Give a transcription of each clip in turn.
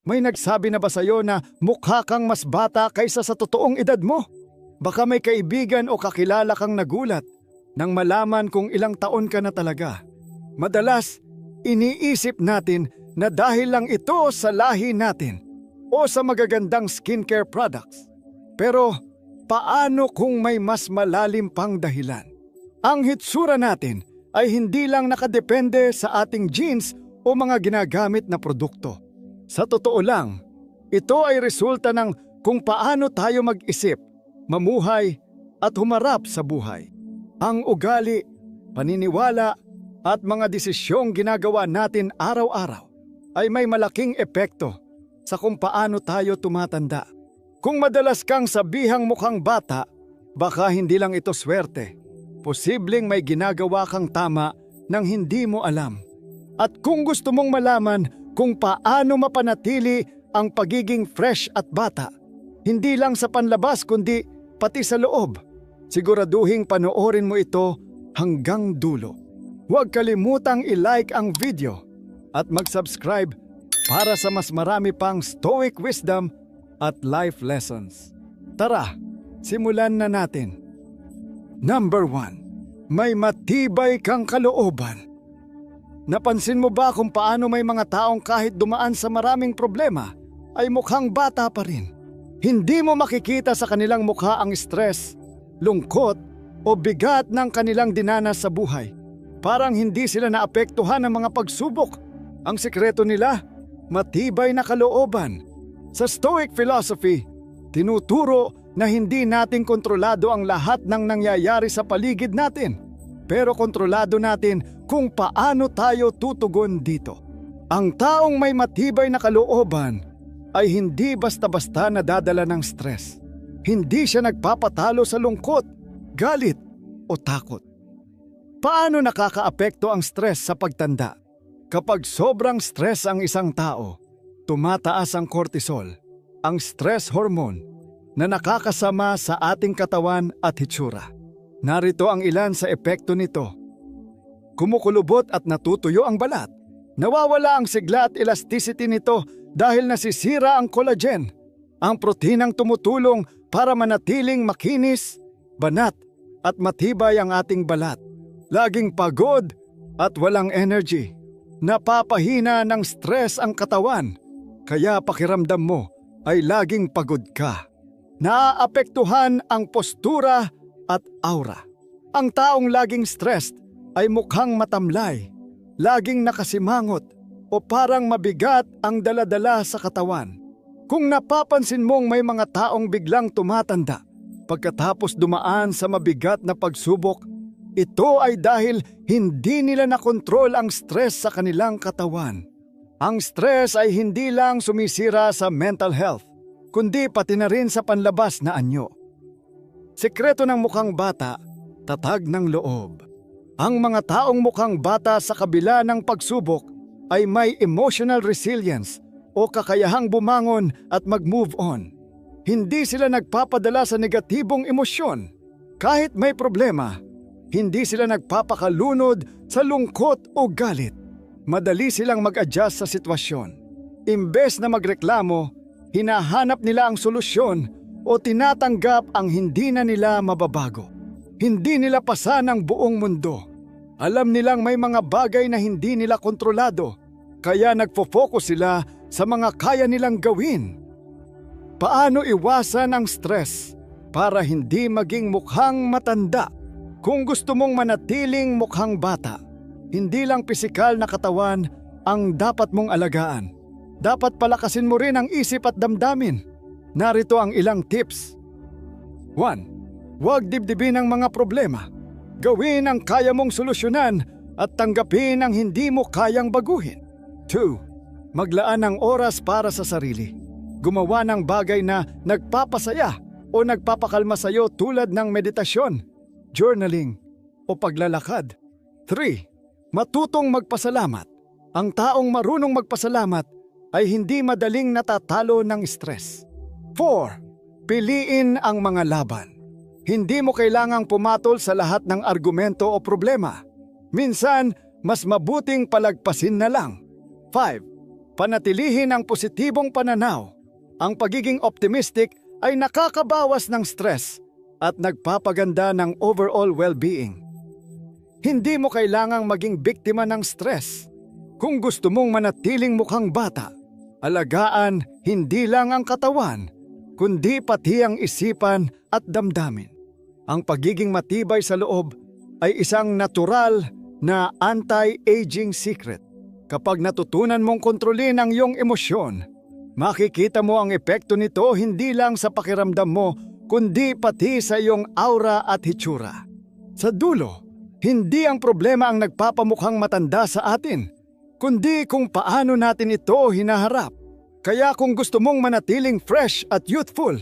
May nagsabi na ba sa'yo na mukha kang mas bata kaysa sa totoong edad mo? Baka may kaibigan o kakilala kang nagulat nang malaman kung ilang taon ka na talaga. Madalas, iniisip natin na dahil lang ito sa lahi natin o sa magagandang skincare products. Pero paano kung may mas malalim pang dahilan? Ang hitsura natin ay hindi lang nakadepende sa ating genes o mga ginagamit na produkto. Sa totoo lang, ito ay resulta ng kung paano tayo mag-isip, mamuhay at humarap sa buhay. Ang ugali, paniniwala at mga desisyong ginagawa natin araw-araw ay may malaking epekto sa kung paano tayo tumatanda. Kung madalas kang sabihang mukhang bata, baka hindi lang ito swerte. Posibleng may ginagawa kang tama nang hindi mo alam. At kung gusto mong malaman kung paano mapanatili ang pagiging fresh at bata, hindi lang sa panlabas kundi pati sa loob, siguraduhing panoorin mo ito hanggang dulo. Huwag kalimutang i-like ang video at mag-subscribe para sa mas marami pang Stoic wisdom at life lessons. Tara, simulan na natin. Number 1. May matibay kang kalooban. Napansin mo ba kung paano may mga taong kahit dumaan sa maraming problema ay mukhang bata pa rin? Hindi mo makikita sa kanilang mukha ang stress, lungkot o bigat ng kanilang dinanas sa buhay. Parang hindi sila naapektuhan ng mga pagsubok. Ang sikreto nila, matibay na kalooban. Sa Stoic philosophy, tinuturo na hindi natin kontrolado ang lahat ng nangyayari sa paligid natin, pero kontrolado natin kung paano tayo tutugon dito. Ang taong may matibay na kalooban ay hindi basta-basta nadadala ng stress. Hindi siya nagpapatalo sa lungkot, galit o takot. Paano nakakaapekto ang stress sa pagtanda? Kapag sobrang stress ang isang tao, tumataas ang cortisol, ang stress hormone na nakakasama sa ating katawan at hitsura. Narito ang ilan sa epekto nito. Kumukulubot at natutuyo ang balat. Nawawala ang sigla at elasticity nito dahil nasisira ang collagen, ang proteinang tumutulong para manatiling makinis, banat at matibay ang ating balat. Laging pagod at walang energy. Napapahina ng stress ang katawan, kaya pakiramdam mo ay laging pagod ka. Naaapektuhan ang postura at aura. Ang taong laging stressed ay mukhang matamlay, laging nakasimangot o parang mabigat ang daladala sa katawan. Kung napapansin mong may mga taong biglang tumatanda pagkatapos dumaan sa mabigat na pagsubok, ito ay dahil hindi nila nakontrol ang stress sa kanilang katawan. Ang stress ay hindi lang sumisira sa mental health, kundi pati na rin sa panlabas na anyo. Sekreto ng mukhang bata, tatag ng loob. Ang mga taong mukhang bata sa kabila ng pagsubok ay may emotional resilience o kakayahang bumangon at mag-move on. Hindi sila nagpapadala sa negatibong emosyon. Kahit may problema, hindi sila nagpapakalunod sa lungkot o galit. Madali silang mag-adjust sa sitwasyon. Imbes na magreklamo, hinahanap nila ang solusyon o tinatanggap ang hindi na nila mababago. Hindi nila pasan ang buong mundo. Alam nilang may mga bagay na hindi nila kontrolado, kaya nagfo-focus sila sa mga kaya nilang gawin. Paano iwasan ang stress para hindi maging mukhang matanda? Kung gusto mong manatiling mukhang bata, hindi lang pisikal na katawan ang dapat mong alagaan. Dapat palakasin mo rin ang isip at damdamin. Narito ang ilang tips. 1. Huwag dibdibin ang mga problema. Gawin ang kaya mong solusyonan at tanggapin ang hindi mo kayang baguhin. 2. Maglaan ng oras para sa sarili. Gumawa ng bagay na nagpapasaya o nagpapakalma sa iyo tulad ng meditasyon, journaling o paglalakad. 3. Matutong magpasalamat. Ang taong marunong magpasalamat ay hindi madaling natatalo ng stress. 4. Piliin ang mga laban. Hindi mo kailangang pumatol sa lahat ng argumento o problema. Minsan, mas mabuting palagpasin na lang. 5. Panatilihin ang positibong pananaw. Ang pagiging optimistic ay nakakabawas ng stress at nagpapaganda ng overall well-being. Hindi mo kailangang maging biktima ng stress. Kung gusto mong manatiling mukhang bata, alagaan hindi lang ang katawan, kundi pati ang isipan at damdamin. Ang pagiging matibay sa loob ay isang natural na anti-aging secret. Kapag natutunan mong kontrolin ang iyong emosyon, makikita mo ang epekto nito hindi lang sa pakiramdam mo, kundi pati sa iyong aura at hitsura. Sa dulo, hindi ang problema ang nagpapamukhang matanda sa atin, kundi kung paano natin ito hinaharap. Kaya kung gusto mong manatiling fresh at youthful,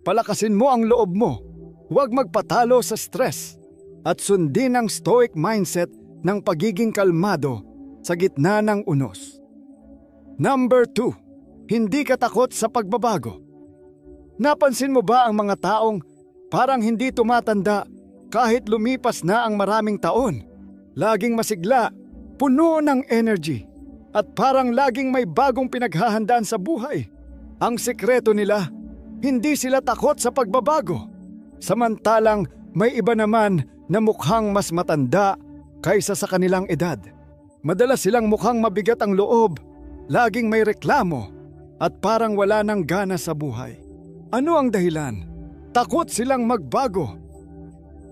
palakasin mo ang loob mo. Huwag magpatalo sa stress at sundin ang stoic mindset ng pagiging kalmado sa gitna ng unos. Number 2, hindi ka takot sa pagbabago. Napansin mo ba ang mga taong parang hindi tumatanda kahit lumipas na ang maraming taon? Laging masigla, puno ng energy, at parang laging may bagong pinaghahandaan sa buhay. Ang sikreto nila, hindi sila takot sa pagbabago. Samantalang may iba naman na mukhang mas matanda kaysa sa kanilang edad. Madalas silang mukhang mabigat ang loob, laging may reklamo, at parang wala nang gana sa buhay. Ano ang dahilan? Takot silang magbago.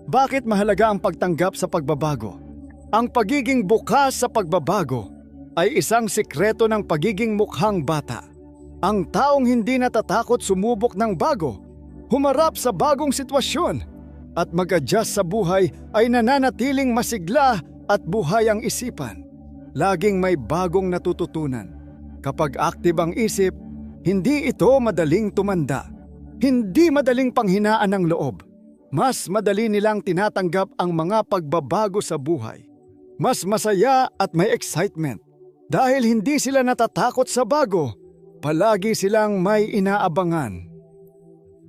Bakit mahalaga ang pagtanggap sa pagbabago? Ang pagiging bukas sa pagbabago ay isang sikreto ng pagiging mukhang bata. Ang taong hindi natatakot sumubok ng bago, humarap sa bagong sitwasyon, at mag-adjust sa buhay ay nananatiling masigla at buhay ang isipan. Laging may bagong natututunan. Kapag active ang isip, hindi ito madaling tumanda. Hindi madaling panghinaan ng loob. Mas madali nilang tinatanggap ang mga pagbabago sa buhay. Mas masaya at may excitement. Dahil hindi sila natatakot sa bago, palagi silang may inaabangan.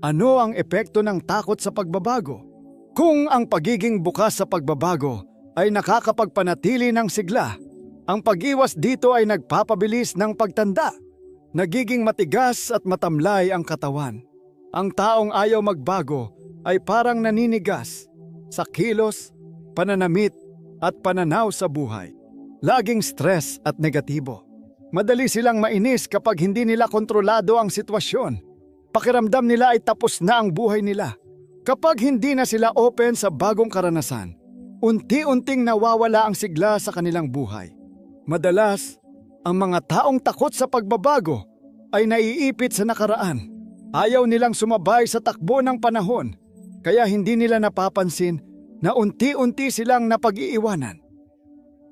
Ano ang epekto ng takot sa pagbabago? Kung ang pagiging bukas sa pagbabago ay nakakapagpanatili ng sigla, ang pag-iwas dito ay nagpapabilis ng pagtanda. Nagiging matigas at matamlay ang katawan. Ang taong ayaw magbago ay parang naninigas sa kilos, pananamit at pananaw sa buhay. Laging stress at negatibo. Madali silang mainis kapag hindi nila kontrolado ang sitwasyon. Pakiramdam nila ay tapos na ang buhay nila. Kapag hindi na sila open sa bagong karanasan, unti-unting nawawala ang sigla sa kanilang buhay. Madalas, ang mga taong takot sa pagbabago ay naiipit sa nakaraan. Ayaw nilang sumabay sa takbo ng panahon, kaya hindi nila napapansin na unti-unti silang napag-iiwanan.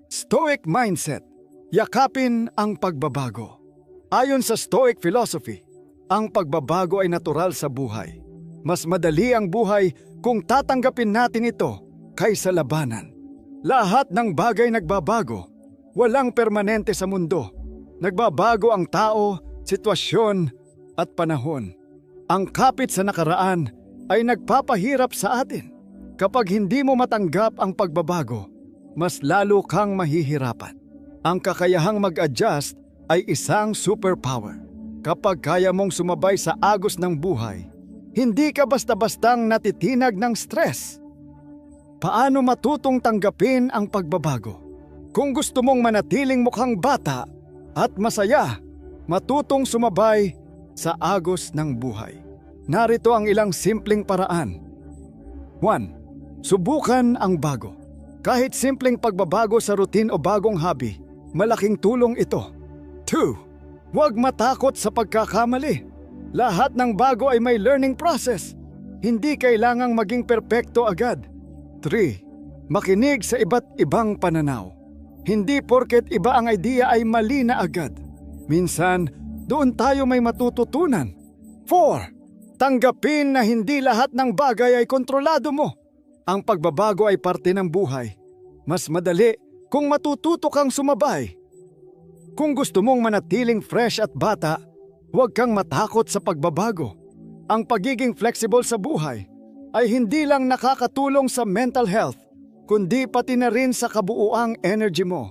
Stoic mindset, yakapin ang pagbabago. Ayon sa Stoic philosophy, ang pagbabago ay natural sa buhay. Mas madali ang buhay kung tatanggapin natin ito kaysa labanan. Lahat ng bagay nagbabago. Walang permanente sa mundo. Nagbabago ang tao, sitwasyon at panahon. Ang kapit sa nakaraan ay nagpapahirap sa atin. Kapag hindi mo matanggap ang pagbabago, mas lalo kang mahihirapan. Ang kakayahang mag-adjust ay isang superpower. Kapag kaya mong sumabay sa agos ng buhay, hindi ka basta-bastang natitinag ng stress. Paano matutong tanggapin ang pagbabago? Kung gusto mong manatiling mukhang bata at masaya, matutong sumabay sa agos ng buhay. Narito ang ilang simpleng paraan. 1. Subukan ang bago. Kahit simpleng pagbabago sa routine o bagong hobby, malaking tulong ito. 2. Huwag matakot sa pagkakamali. Lahat ng bago ay may learning process. Hindi kailangang maging perpekto agad. 3. Makinig sa iba't ibang pananaw. Hindi porket iba ang idea ay mali na agad. Minsan, doon tayo may matututunan. 4. Tanggapin na hindi lahat ng bagay ay kontrolado mo. Ang pagbabago ay parte ng buhay. Mas madali kung matututo kang sumabay. Kung gusto mong manatiling fresh at bata, huwag kang matakot sa pagbabago. Ang pagiging flexible sa buhay ay hindi lang nakakatulong sa mental health, kundi pati na rin sa kabuuang energy mo.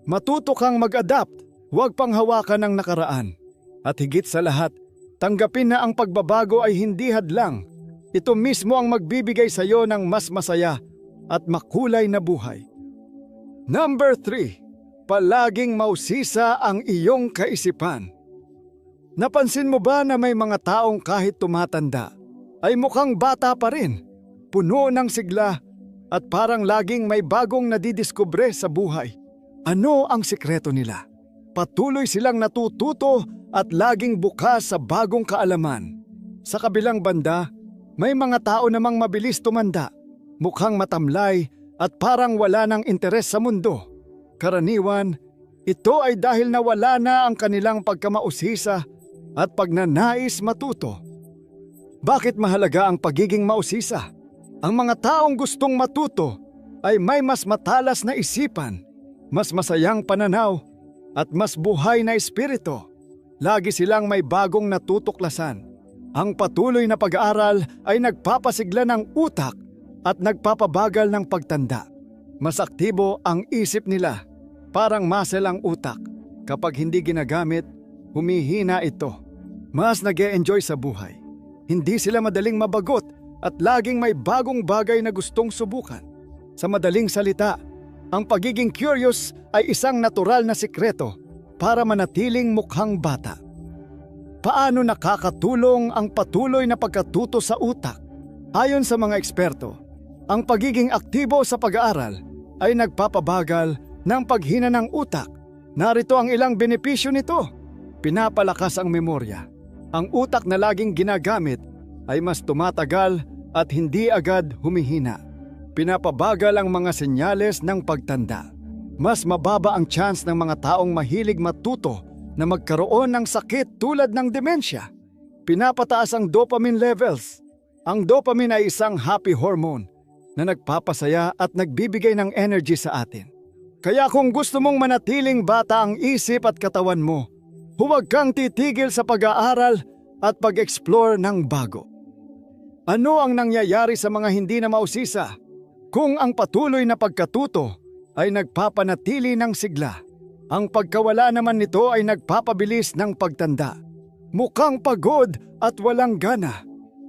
Matuto kang mag-adapt, Huwag pang hawakan ang nakaraan. At higit sa lahat, tanggapin na ang pagbabago ay hindi hadlang. Ito mismo ang magbibigay sa iyo ng mas masaya at makulay na buhay. Number 3. Palaging mausisa ang iyong kaisipan. Napansin mo ba na may mga taong kahit tumatanda ay mukhang bata pa rin, puno ng sigla at parang laging may bagong nadidiskubre sa buhay? Ano ang sikreto nila? Patuloy silang natututo at laging bukas sa bagong kaalaman. Sa kabilang banda, may mga tao namang mabilis tumanda, mukhang matamlay at parang wala ng interes sa mundo. Karaniwan, ito ay dahil nawala na ang kanilang pagkamausisa at pagnanais matuto. Bakit mahalaga ang pagiging mausisa? Ang mga taong gustong matuto ay may mas matalas na isipan, mas masayang pananaw, at mas buhay na espiritu. Lagi silang may bagong natutuklasan. Ang patuloy na pag-aaral ay nagpapasigla ng utak at nagpapabagal ng pagtanda. Mas aktibo ang isip nila, parang muscle ang utak. Kapag hindi ginagamit, humihina ito. Mas nag-e-enjoy sa buhay. Hindi sila madaling mabagot at laging may bagong bagay na gustong subukan. Sa madaling salita, ang pagiging curious ay isang natural na sikreto para manatiling mukhang bata. Paano nakakatulong ang patuloy na pagkatuto sa utak? Ayon sa mga eksperto, ang pagiging aktibo sa pag-aaral ay nagpapabagal ng paghina ng utak. Narito ang ilang benepisyo nito. Pinapalakas ang memorya. Ang utak na laging ginagamit ay mas tumatagal at hindi agad humihina. Pinapabagal ang mga senyales ng pagtanda. Mas mababa ang chance ng mga taong mahilig matuto na magkaroon ng sakit tulad ng demensya. Pinapataas ang dopamine levels. Ang dopamine ay isang happy hormone na nagpapasaya at nagbibigay ng energy sa atin. Kaya kung gusto mong manatiling bata ang isip at katawan mo, huwag kang titigil sa pag-aaral at pag-explore ng bago. Ano ang nangyayari sa mga hindi na mausisa? Kung ang patuloy na pagkatuto ay nagpapanatili ng sigla, ang pagkawala naman nito ay nagpapabilis ng pagtanda. Mukhang pagod at walang gana.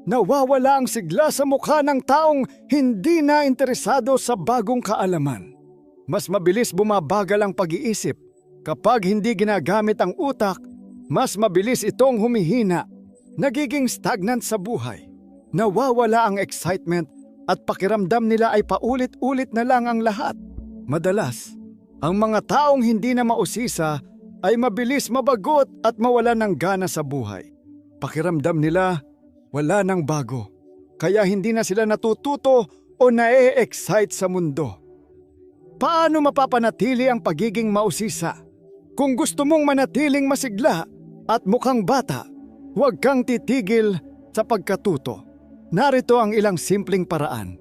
Nawawala ang sigla sa mukha ng taong hindi na interesado sa bagong kaalaman. Mas mabilis bumabagal ang pag-iisip. Kapag hindi ginagamit ang utak, mas mabilis itong humihina. Nagiging stagnant sa buhay. Nawawala ang excitement at pakiramdam nila ay paulit-ulit na lang ang lahat. Madalas, ang mga taong hindi na mausisa ay mabilis mabagot at mawala ng gana sa buhay. Pakiramdam nila, wala nang bago. Kaya hindi na sila natututo o na-e-excite sa mundo. Paano mapapanatili ang pagiging mausisa? Kung gusto mong manatiling masigla at mukhang bata, huwag kang titigil sa pagkatuto. Narito ang ilang simpleng paraan.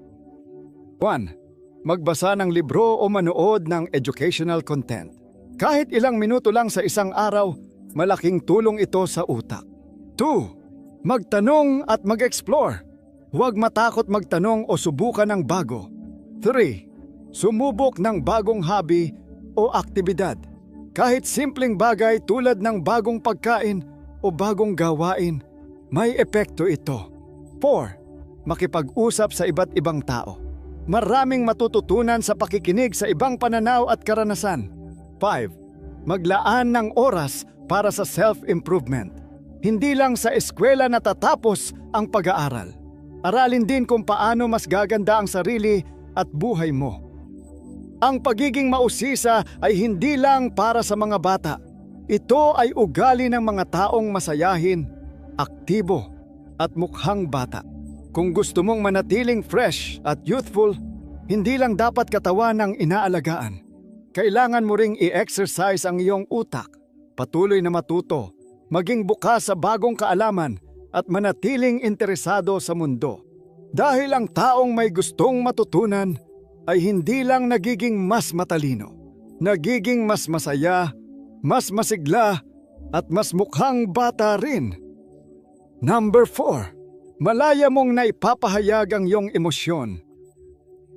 1. Magbasa ng libro o manood ng educational content. Kahit ilang minuto lang sa isang araw, malaking tulong ito sa utak. 2. Magtanong at mag-explore. Huwag matakot magtanong o subukan ng bago. 3. Sumubok ng bagong hobby o aktibidad. Kahit simpleng bagay tulad ng bagong pagkain o bagong gawain, may epekto ito. 4. Makipag-usap sa iba't ibang tao. Maraming matututunan sa pakikinig sa ibang pananaw at karanasan. 5. Maglaan ng oras para sa self-improvement. Hindi lang sa eskwela natatapos ang pag-aaral. Aralin din kung paano mas gaganda ang sarili at buhay mo. Ang pagiging mausisa ay hindi lang para sa mga bata. Ito ay ugali ng mga taong masayahin, aktibo, at mukhang bata. Kung gusto mong manatiling fresh at youthful, hindi lang dapat katawan ang inaalagaan. Kailangan mo ring i-exercise ang iyong utak, patuloy na matuto, maging bukas sa bagong kaalaman at manatiling interesado sa mundo. Dahil ang taong may gustong matutunan ay hindi lang nagiging mas matalino, nagiging mas masaya, mas masigla, at mas mukhang bata rin. Number 4. Malaya mong naipapahayag ang iyong emosyon.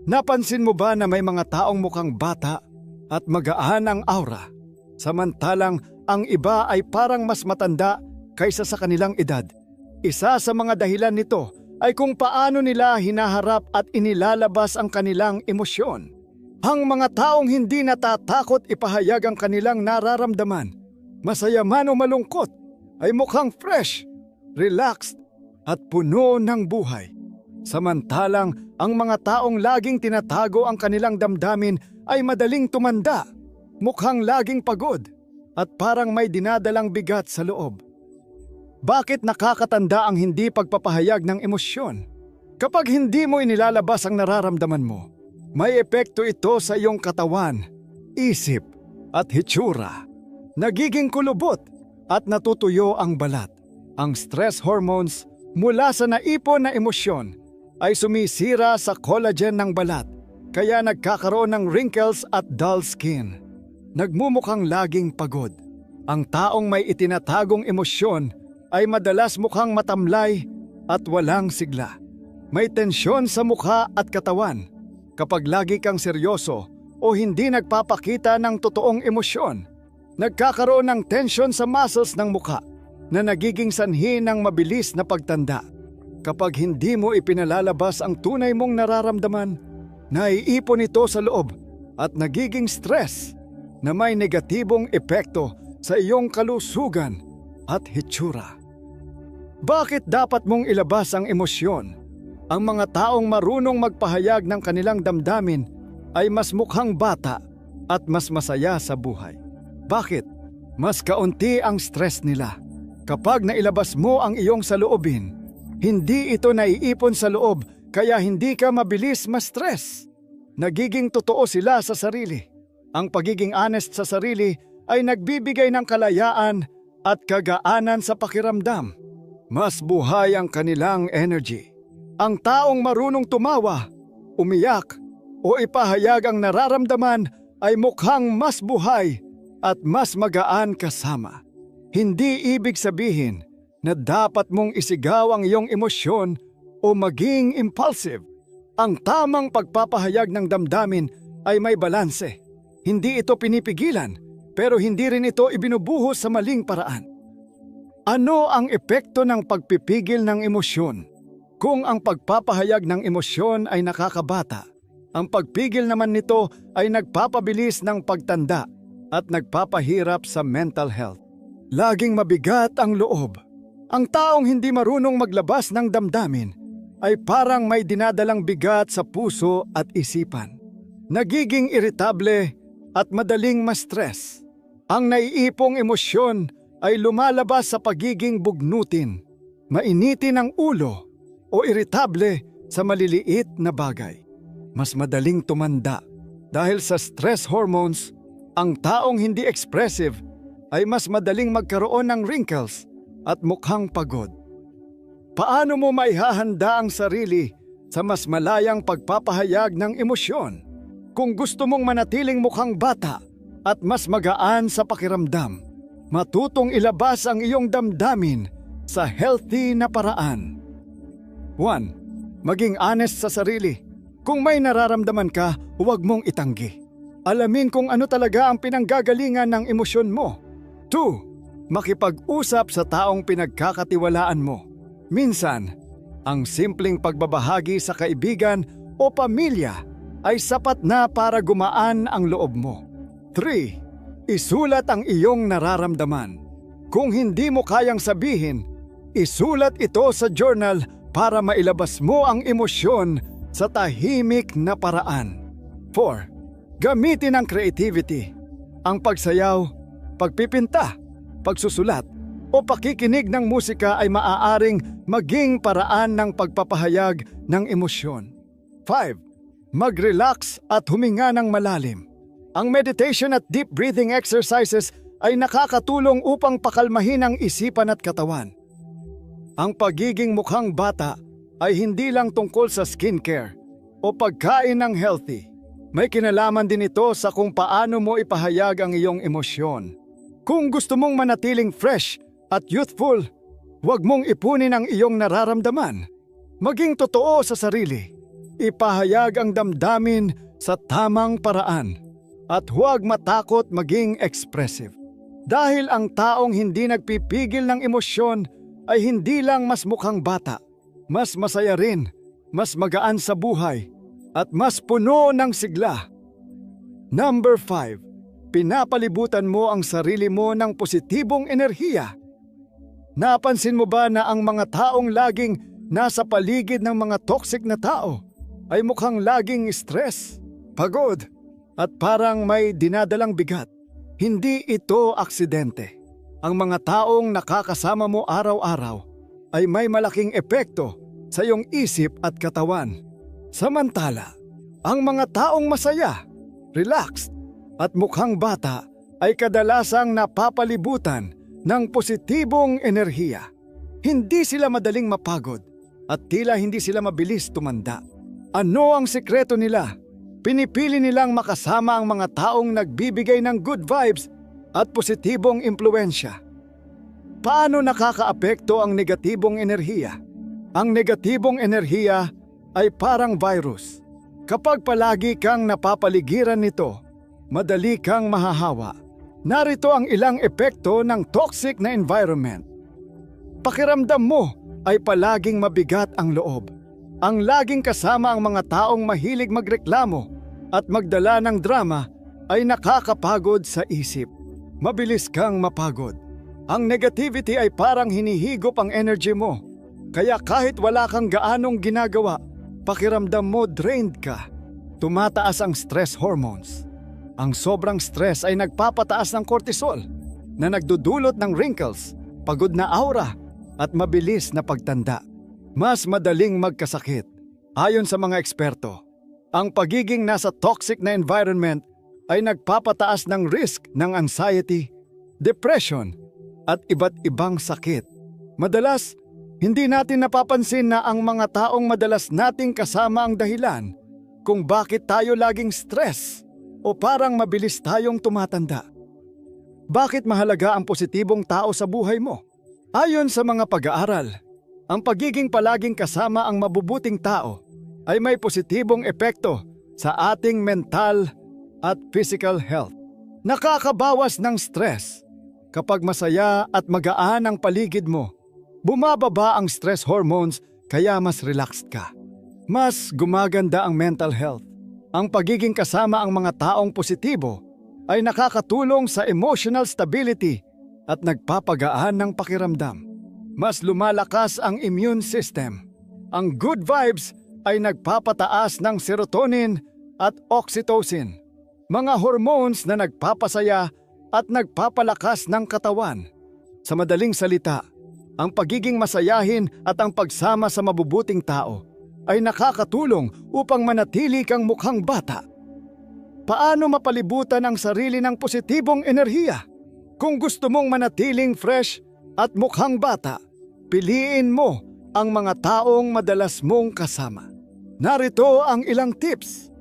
Napansin mo ba na may mga taong mukhang bata at magaan ang aura, samantalang ang iba ay parang mas matanda kaysa sa kanilang edad. Isa sa mga dahilan nito ay kung paano nila hinaharap at inilalabas ang kanilang emosyon. Ang mga taong hindi natatakot ipahayag ang kanilang nararamdaman, masaya man o malungkot, ay mukhang fresh, relaxed at puno ng buhay. Samantalang ang mga taong laging tinatago ang kanilang damdamin ay madaling tumanda, mukhang laging pagod at parang may dinadalang bigat sa loob. Bakit nakakatanda ang hindi pagpapahayag ng emosyon? Kapag hindi mo inilalabas ang nararamdaman mo, may epekto ito sa iyong katawan, isip at hitsura. Nagiging kulubot at natutuyo ang balat. Ang stress hormones mula sa naipon na emosyon ay sumisira sa collagen ng balat, kaya nagkakaroon ng wrinkles at dull skin. Nagmumukhang laging pagod. Ang taong may itinatagong emosyon ay madalas mukhang matamlay at walang sigla. May tensyon sa mukha at katawan. Kapag lagi kang seryoso o hindi nagpapakita ng totoong emosyon, nagkakaroon ng tensyon sa muscles ng mukha na nagiging sanhi ng mabilis na pagtanda. Kapag hindi mo ipinalalabas ang tunay mong nararamdaman, naiipon ito sa loob at nagiging stress na may negatibong epekto sa iyong kalusugan at hitsura. Bakit dapat mong ilabas ang emosyon? Ang mga taong marunong magpahayag ng kanilang damdamin ay mas mukhang bata at mas masaya sa buhay. Bakit? Mas kaunti ang stress nila. Kapag nailabas mo ang iyong saloobin, hindi ito naiipon sa loob kaya hindi ka mabilis ma-stress. Nagiging totoo sila sa sarili. Ang pagiging honest sa sarili ay nagbibigay ng kalayaan at kagaanan sa pakiramdam. Mas buhay ang kanilang energy. Ang taong marunong tumawa, umiyak o ipahayag ang nararamdaman ay mukhang mas buhay at mas magaan kasama. Hindi ibig sabihin na dapat mong isigaw ang iyong emosyon o maging impulsive. Ang tamang pagpapahayag ng damdamin ay may balanse. Hindi ito pinipigilan, pero hindi rin ito ibinubuhos sa maling paraan. Ano ang epekto ng pagpipigil ng emosyon? Kung ang pagpapahayag ng emosyon ay nakakabata, ang pagpigil naman nito ay nagpapabilis ng pagtanda at nagpapahirap sa mental health. Laging mabigat ang loob. Ang taong hindi marunong maglabas ng damdamin ay parang may dinadalang bigat sa puso at isipan. Nagiging iritable at madaling ma-stress. Ang naiipong emosyon ay lumalabas sa pagiging bugnutin, mainitin ang ulo o iritable sa maliliit na bagay. Mas madaling tumanda dahil sa stress hormones. Ang taong hindi expressive ay mas madaling magkaroon ng wrinkles at mukhang pagod. Paano mo maihahanda ang sarili sa mas malayang pagpapahayag ng emosyon? Kung gusto mong manatiling mukhang bata at mas magaan sa pakiramdam, matutong ilabas ang iyong damdamin sa healthy na paraan. 1. Maging honest sa sarili. Kung may nararamdaman ka, huwag mong itanggi. Alamin kung ano talaga ang pinanggagalingan ng emosyon mo. 2. Makipag-usap sa taong pinagkakatiwalaan mo. Minsan, ang simpleng pagbabahagi sa kaibigan o pamilya ay sapat na para gumaan ang loob mo. 3. Isulat ang iyong nararamdaman. Kung hindi mo kayang sabihin, isulat ito sa journal para mailabas mo ang emosyon sa tahimik na paraan. 4. Gamitin ang creativity. Ang pagsayaw, pagpipinta, pagsusulat, o pakikinig ng musika ay maaaring maging paraan ng pagpapahayag ng emosyon. 5. Mag-relax at huminga ng malalim. Ang meditation at deep breathing exercises ay nakakatulong upang pakalmahin ang isipan at katawan. Ang pagiging mukhang bata ay hindi lang tungkol sa skincare o pagkain ng healthy. May kinalaman din ito sa kung paano mo ipahayag ang iyong emosyon. Kung gusto mong manatiling fresh at youthful, huwag mong ipunin ang iyong nararamdaman. Maging totoo sa sarili. Ipahayag ang damdamin sa tamang paraan. At huwag matakot maging expressive. Dahil ang taong hindi nagpipigil ng emosyon ay hindi lang mas mukhang bata, mas masaya rin, mas magaan sa buhay, at mas puno ng sigla. Number 5. Pinapalibutan mo ang sarili mo ng positibong enerhiya. Napansin mo ba na ang mga taong laging nasa paligid ng mga toxic na tao ay mukhang laging stress, pagod, at parang may dinadalang bigat? Hindi ito aksidente. Ang mga taong nakakasama mo araw-araw ay may malaking epekto sa iyong isip at katawan. Samantala, ang mga taong masaya, relaxed, at mukhang bata ay kadalasang napapalibutan ng positibong enerhiya. Hindi sila madaling mapagod at tila hindi sila mabilis tumanda. Ano ang sikreto nila? Pinipili nilang makasama ang mga taong nagbibigay ng good vibes at positibong impluensya. Paano nakakaapekto ang negatibong enerhiya? Ang negatibong enerhiya ay parang virus. Kapag palagi kang napapaligiran nito, madali kang mahahawa. Narito ang ilang epekto ng toxic na environment. Pakiramdam mo ay palaging mabigat ang loob. Ang laging kasama ang mga taong mahilig magreklamo at magdala ng drama ay nakakapagod sa isip. Mabilis kang mapagod. Ang negativity ay parang hinihigop ang energy mo. Kaya kahit wala kang gaanong ginagawa, pakiramdam mo drained ka. Tumataas ang stress hormones. Ang sobrang stress ay nagpapataas ng cortisol na nagdudulot ng wrinkles, pagod na aura at mabilis na pagtanda. Mas madaling magkasakit. Ayon sa mga eksperto, ang pagiging nasa toxic na environment ay nagpapataas ng risk ng anxiety, depression, at iba't ibang sakit. Madalas, hindi natin napapansin na ang mga taong madalas nating kasama ang dahilan kung bakit tayo laging stress o parang mabilis tayong tumatanda. Bakit mahalaga ang positibong tao sa buhay mo? Ayon sa mga pag-aaral, ang pagiging palaging kasama ang mabubuting tao ay may positibong epekto sa ating mental at physical health. Nakakabawas ng stress. Kapag masaya at magaan ang paligid mo, bumababa ang stress hormones kaya mas relaxed ka. Mas gumaganda ang mental health. Ang pagiging kasama ang mga taong positibo ay nakakatulong sa emotional stability at nagpapagaan ng pakiramdam. Mas lumalakas ang immune system. Ang good vibes ay nagpapataas ng serotonin at oxytocin, mga hormones na nagpapasaya at nagpapalakas ng katawan. Sa madaling salita, ang pagiging masayahin at ang pagsama sa mabubuting tao ay nakakatulong upang manatili kang mukhang bata. Paano mapalibutan ang sarili ng positibong enerhiya? Kung gusto mong manatiling fresh at mukhang bata, piliin mo ang mga taong madalas mong kasama. Narito ang ilang tips.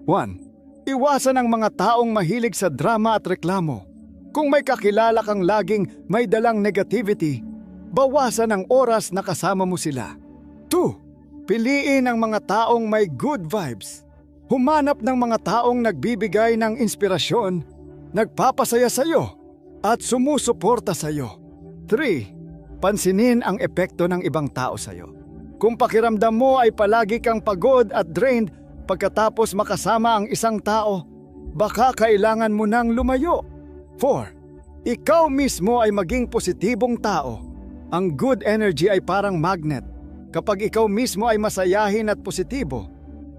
1. Iwasan ang mga taong mahilig sa drama at reklamo. Kung may kakilala kang laging may dalang negativity, bawasan ang oras na kasama mo sila. 2. Piliin ang mga taong may good vibes. Humanap ng mga taong nagbibigay ng inspirasyon, nagpapasaya sa iyo, at sumusuporta sa iyo. 3. Pansinin ang epekto ng ibang tao sa iyo. Kung pakiramdam mo ay palagi kang pagod at drained pagkatapos makasama ang isang tao, baka kailangan mo nang lumayo. 4. Ikaw mismo ay maging positibong tao. Ang good energy ay parang magnet. Kapag ikaw mismo ay masayahin at positibo,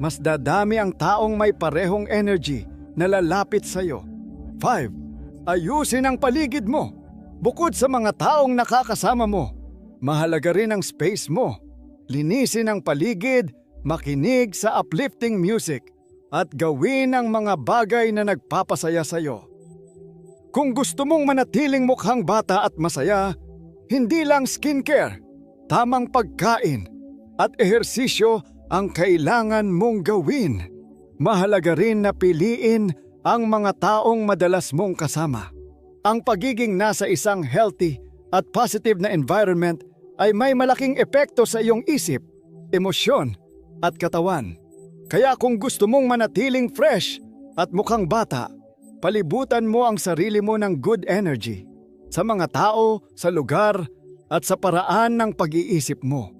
mas dadami ang taong may parehong energy na lalapit sa iyo. 5. Ayusin ang paligid mo. Bukod sa mga taong nakakasama mo, mahalaga rin ang space mo. Linisin ang paligid, makinig sa uplifting music, at gawin ang mga bagay na nagpapasaya sa iyo. Kung gusto mong manatiling mukhang bata at masaya, hindi lang skincare, tamang pagkain, at ehersisyo ang kailangan mong gawin. Mahalaga rin na piliin ang mga taong madalas mong kasama. Ang pagiging nasa isang healthy at positive na environment ay may malaking epekto sa iyong isip, emosyon, at katawan. Kaya kung gusto mong manatiling fresh at mukhang bata, Palibutan mo ang sarili mo ng good energy sa mga tao, sa lugar, at sa paraan ng pag-iisip mo.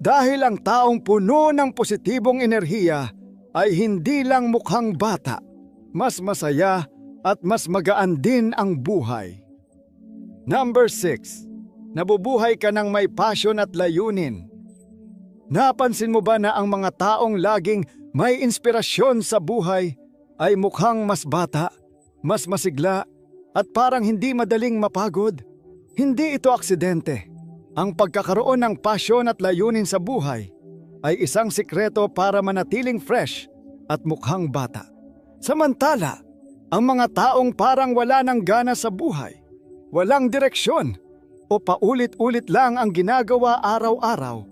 Dahil ang taong puno ng positibong enerhiya ay hindi lang mukhang bata, mas masaya at mas magaan din ang buhay. Number 6. Nabubuhay ka ng may passion at layunin. Napansin mo ba na ang mga taong laging may inspirasyon sa buhay ay mukhang mas bata, mas masigla, at parang hindi madaling mapagod? Hindi ito aksidente. Ang pagkakaroon ng passion at layunin sa buhay ay isang sikreto para manatiling fresh at mukhang bata. Samantala, ang mga taong parang wala ng gana sa buhay, walang direksyon, o paulit-ulit lang ang ginagawa araw-araw,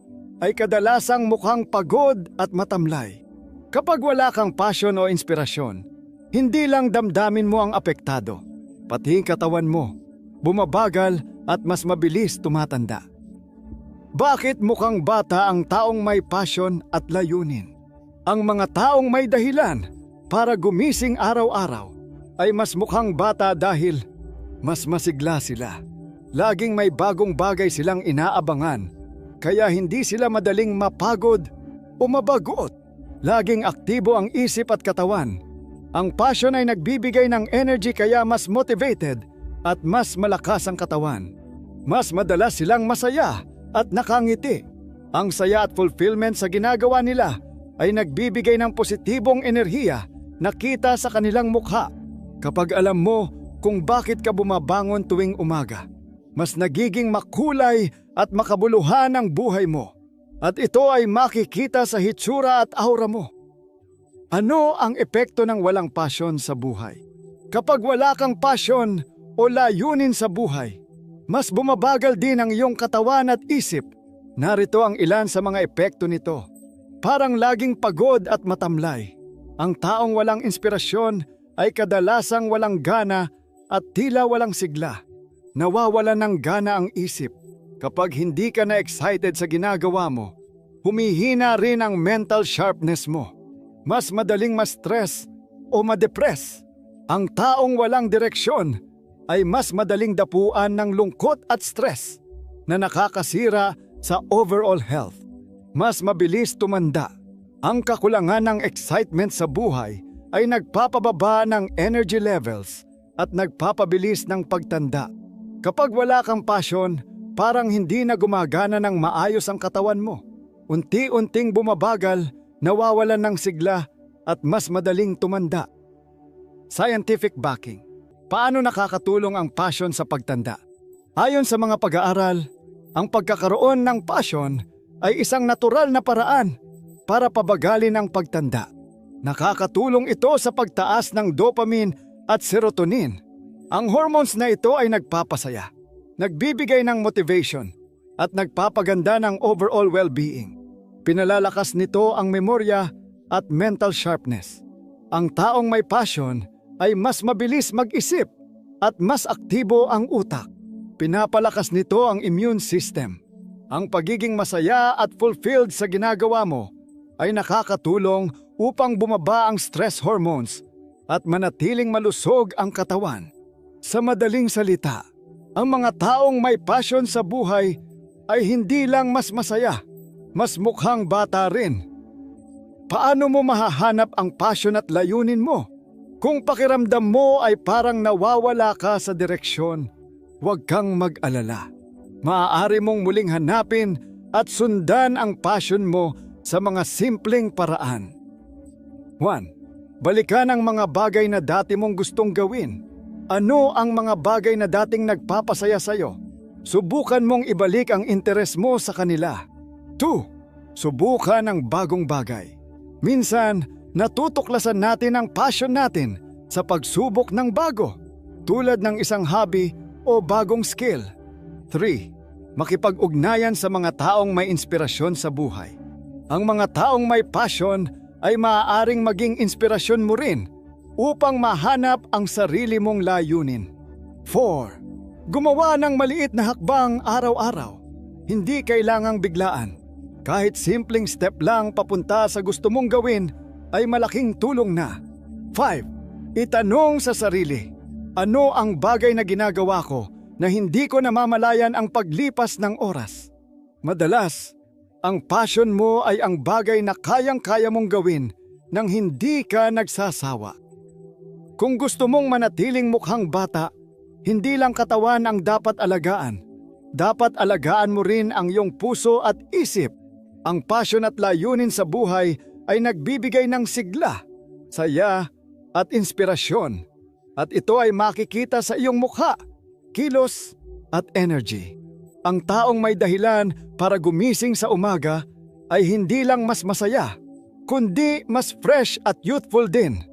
ay kadalasang mukhang pagod at matamlay. Kapag wala kang passion o inspirasyon, hindi lang damdamin mo ang apektado, pati katawan mo bumabagal at mas mabilis tumatanda. Bakit mukhang bata ang taong may passion at layunin? Ang mga taong may dahilan para gumising araw-araw ay mas mukhang bata dahil mas masigla sila. Laging may bagong bagay silang inaabangan, kaya hindi sila madaling mapagod o mabagot. Laging aktibo ang isip at katawan. Ang passion ay nagbibigay ng energy kaya mas motivated at mas malakas ang katawan. Mas madalas silang masaya at nakangiti. Ang saya at fulfillment sa ginagawa nila ay nagbibigay ng positibong enerhiya na kita sa kanilang mukha. Kapag alam mo kung bakit ka bumabangon tuwing umaga, mas nagiging makulay at makabuluhan ang buhay mo. At ito ay makikita sa hitsura at aura mo. Ano ang epekto ng walang passion sa buhay? Kapag wala kang passion o layunin sa buhay, mas bumabagal din ang iyong katawan at isip. Narito ang ilan sa mga epekto nito. Parang laging pagod at matamlay. Ang taong walang inspirasyon ay kadalasang walang gana at tila walang sigla. Nawawala ng gana ang isip. Kapag hindi ka na excited sa ginagawa mo, humihina rin ang mental sharpness mo. Mas madaling ma-stress o ma-depress. Ang taong walang direksyon ay mas madaling dapuan ng lungkot at stress na nakakasira sa overall health. Mas mabilis tumanda. Ang kakulangan ng excitement sa buhay ay nagpapababa ng energy levels at nagpapabilis ng pagtanda. Kapag wala kang passion, parang hindi na gumagana ng maayos ang katawan mo. Unti-unting bumabagal, nawawalan ng sigla at mas madaling tumanda. Scientific backing. Paano nakakatulong ang passion sa pagtanda? Ayon sa mga pag-aaral, ang pagkakaroon ng passion ay isang natural na paraan para pabagalin ang pagtanda. Nakakatulong ito sa pagtaas ng dopamine at serotonin. Ang hormones na ito ay nagpapasaya, nagbibigay ng motivation, at nagpapaganda ng overall well-being. Pinalalakas nito ang memorya at mental sharpness. Ang taong may passion ay mas mabilis mag-isip at mas aktibo ang utak. Pinapalakas nito ang immune system. Ang pagiging masaya at fulfilled sa ginagawa mo ay nakakatulong upang bumaba ang stress hormones at manatiling malusog ang katawan. Sa madaling salita, ang mga taong may passion sa buhay ay hindi lang mas masaya, mas mukhang bata rin. Paano mo mahahanap ang passion at layunin mo? Kung pakiramdam mo ay parang nawawala ka sa direksyon, huwag kang mag-alala. Maaari mong muling hanapin at sundan ang passion mo sa mga simpleng paraan. 1. Balikan ang mga bagay na dati mong gustong gawin. Ano ang mga bagay na dating nagpapasaya sa'yo? Subukan mong ibalik ang interes mo sa kanila. 2. Subukan ang bagong bagay. Minsan, natutuklasan natin ang passion natin sa pagsubok ng bago, tulad ng isang hobby o bagong skill. 3. Makipag-ugnayan sa mga taong may inspirasyon sa buhay. Ang mga taong may passion ay maaaring maging inspirasyon mo rin upang mahanap ang sarili mong layunin. 4. Gumawa ng maliit na hakbang araw-araw. Hindi kailangang biglaan. Kahit simpleng step lang papunta sa gusto mong gawin ay malaking tulong na. 5. Itanong sa sarili, ano ang bagay na ginagawa ko na hindi ko namamalayan ang paglipas ng oras? Madalas, ang passion mo ay ang bagay na kayang-kaya mong gawin nang hindi ka nagsasawa. Kung gusto mong manatiling mukhang bata, hindi lang katawan ang dapat alagaan. Dapat alagaan mo rin ang iyong puso at isip. Ang passion at layunin sa buhay ay nagbibigay ng sigla, saya at inspirasyon. At ito ay makikita sa iyong mukha, kilos at energy. Ang taong may dahilan para gumising sa umaga ay hindi lang mas masaya, kundi mas fresh at youthful din.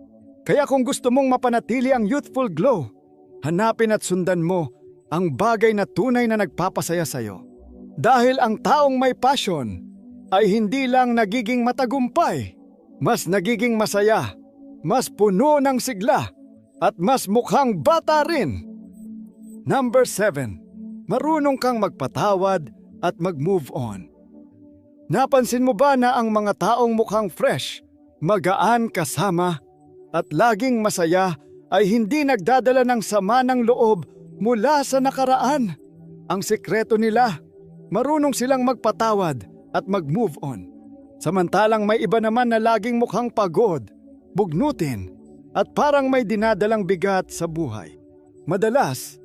Kaya kung gusto mong mapanatili ang youthful glow, hanapin at sundan mo ang bagay na tunay na nagpapasaya sa iyo. Dahil ang taong may passion ay hindi lang nagiging matagumpay, mas nagiging masaya, mas puno ng sigla, at mas mukhang bata rin. Number 7. Marunong kang magpatawad at mag-move on. Napansin mo ba na ang mga taong mukhang fresh, magaan kasama, at laging masaya ay hindi nagdadala ng sama ng loob mula sa nakaraan? Ang sikreto nila, marunong silang magpatawad at mag-move on. Samantalang may iba naman na laging mukhang pagod, bugnutin, at parang may dinadalang bigat sa buhay. Madalas,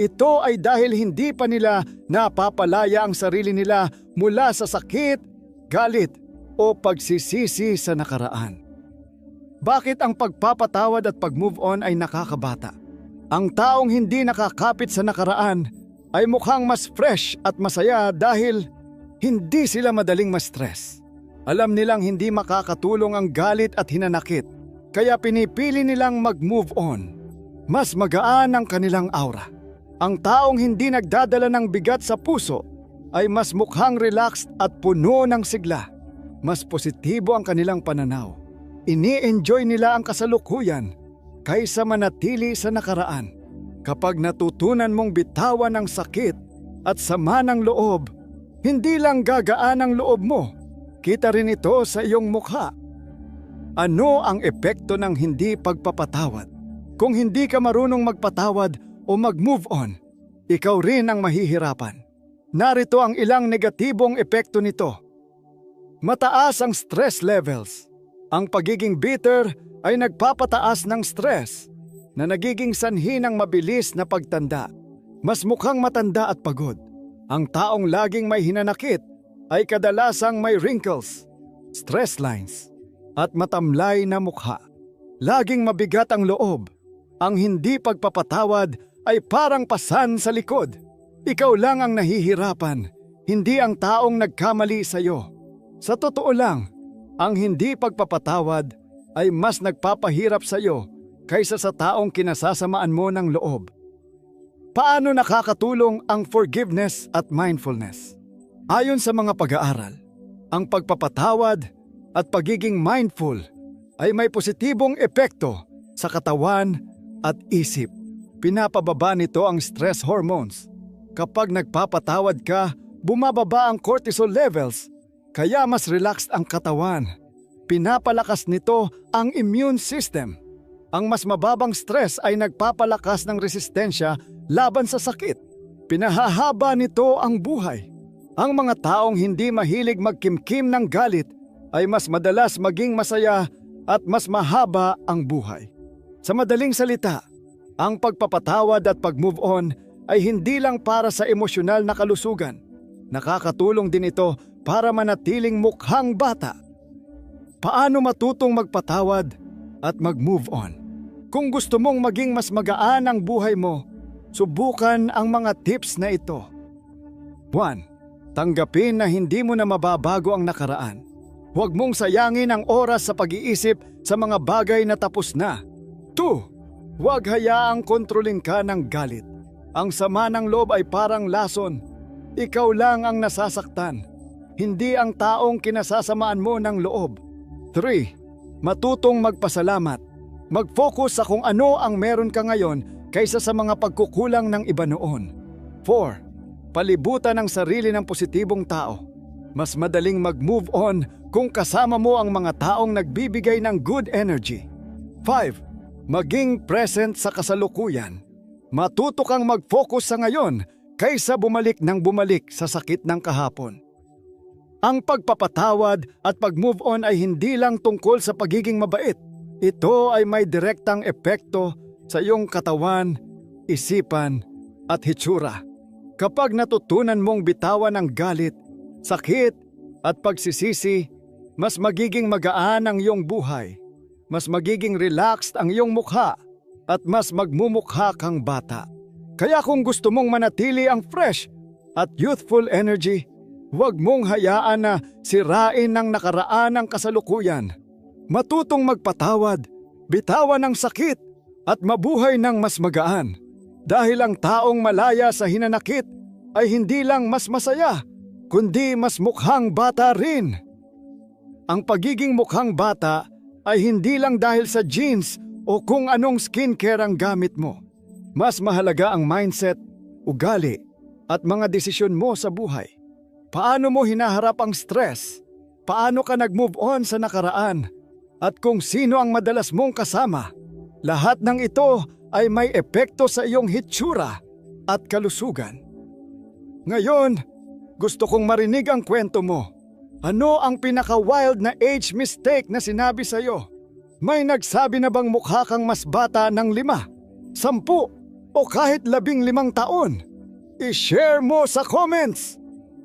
ito ay dahil hindi pa nila napapalaya ang sarili nila mula sa sakit, galit, o pagsisisi sa nakaraan. Bakit ang pagpapatawad at pag-move on ay nakakabata? Ang taong hindi nakakapit sa nakaraan ay mukhang mas fresh at masaya dahil hindi sila madaling ma-stress. Alam nilang hindi makakatulong ang galit at hinanakit, kaya pinipili nilang mag-move on. Mas magaan ang kanilang aura. Ang taong hindi nagdadala ng bigat sa puso ay mas mukhang relaxed at puno ng sigla. Mas positibo ang kanilang pananaw. Ini-enjoy nila ang kasalukuyan kaysa manatili sa nakaraan. Kapag natutunan mong bitawan ang sakit at sama ng loob, hindi lang gagaan ang loob mo, kita rin ito sa iyong mukha. Ano ang epekto ng hindi pagpapatawad? Kung hindi ka marunong magpatawad o mag-move on, ikaw rin ang mahihirapan. Narito ang ilang negatibong epekto nito. Mataas ang stress levels. Ang pagiging bitter ay nagpapataas ng stress na nagiging sanhi ng mabilis na pagtanda. Mas mukhang matanda at pagod. Ang taong laging may hinanakit ay kadalasang may wrinkles, stress lines, at matamlay na mukha. Laging mabigat ang loob. Ang hindi pagpapatawad ay parang pasan sa likod. Ikaw lang ang nahihirapan, hindi ang taong nagkamali sa iyo. Sa totoo lang, ang hindi pagpapatawad ay mas nagpapahirap sa iyo kaysa sa taong kinasasamaan mo ng loob. Paano nakakatulong ang forgiveness at mindfulness? Ayon sa mga pag-aaral, ang pagpapatawad at pagiging mindful ay may positibong epekto sa katawan at isip. Pinapababa nito ang stress hormones. Kapag nagpapatawad ka, bumababa ang cortisol levels, kaya mas relaxed ang katawan. Pinapalakas nito ang immune system. Ang mas mababang stress ay nagpapalakas ng resistensya laban sa sakit. Pinahahaba nito ang buhay. Ang mga taong hindi mahilig magkimkim ng galit ay mas madalas maging masaya at mas mahaba ang buhay. Sa madaling salita, ang pagpapatawad at pag-move on ay hindi lang para sa emosyonal na kalusugan. Nakakatulong din ito para manatiling mukhang bata. Paano matutong magpatawad at mag-move on? Kung gusto mong maging mas magaan ang buhay mo, subukan ang mga tips na ito. 1. Tanggapin na hindi mo na mababago ang nakaraan. Huwag mong sayangin ang oras sa pag-iisip sa mga bagay na tapos na. 2. Huwag hayaang kontrolin ka ng galit. Ang sama ng loob ay parang lason. Ikaw lang ang nasasaktan, hindi ang taong kinasasamaan mo ng loob. 3. Matutong magpasalamat. Mag-focus sa kung ano ang meron ka ngayon kaysa sa mga pagkukulang ng iba noon. 4. Palibutan ang sarili ng positibong tao. Mas madaling mag-move on kung kasama mo ang mga taong nagbibigay ng good energy. 5. Maging present sa kasalukuyan. Matuto kang mag-focus sa ngayon kaysa bumalik ng bumalik sa sakit ng kahapon. Ang pagpapatawad at pag-move on ay hindi lang tungkol sa pagiging mabait. Ito ay may direktang epekto sa iyong katawan, isipan at hitsura. Kapag natutunan mong bitawan ang galit, sakit at pagsisisi, mas magiging magaan ang iyong buhay. Mas magiging relaxed ang iyong mukha at mas magmumukha kang bata. Kaya kung gusto mong manatili ang fresh at youthful energy, huwag mong hayaan na sirain ng nakaraan ang kasalukuyan. Matutong magpatawad, bitawan ang sakit at mabuhay ng mas magaan. Dahil ang taong malaya sa hinanakit ay hindi lang mas masaya, kundi mas mukhang bata rin. Ang pagiging mukhang bata ay hindi lang dahil sa genes o kung anong skincare ang gamit mo. Mas mahalaga ang mindset, ugali at mga desisyon mo sa buhay. Paano mo hinaharap ang stress? Paano ka nag-move on sa nakaraan? At kung sino ang madalas mong kasama? Lahat ng ito ay may epekto sa iyong hitsura at kalusugan. Ngayon, gusto kong marinig ang kwento mo. Ano ang pinaka-wild na age mistake na sinabi sa'yo? May nagsabi na bang mukha kang mas bata ng 5, 10 o kahit 15 taon? I-share mo sa comments!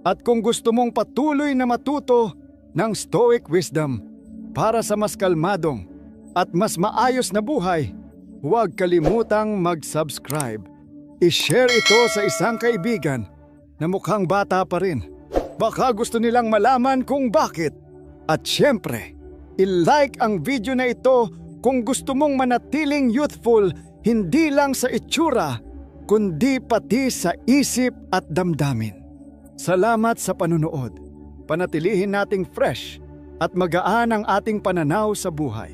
At kung gusto mong patuloy na matuto ng Stoic Wisdom para sa mas kalmadong at mas maayos na buhay, huwag kalimutang mag-subscribe. I-share ito sa isang kaibigan na mukhang bata pa rin. Baka gusto nilang malaman kung bakit. At syempre, i-like ang video na ito kung gusto mong manatiling youthful hindi lang sa itsura, kundi pati sa isip at damdamin. Salamat sa panunood. Panatilihin nating fresh at magaan ang ating pananaw sa buhay.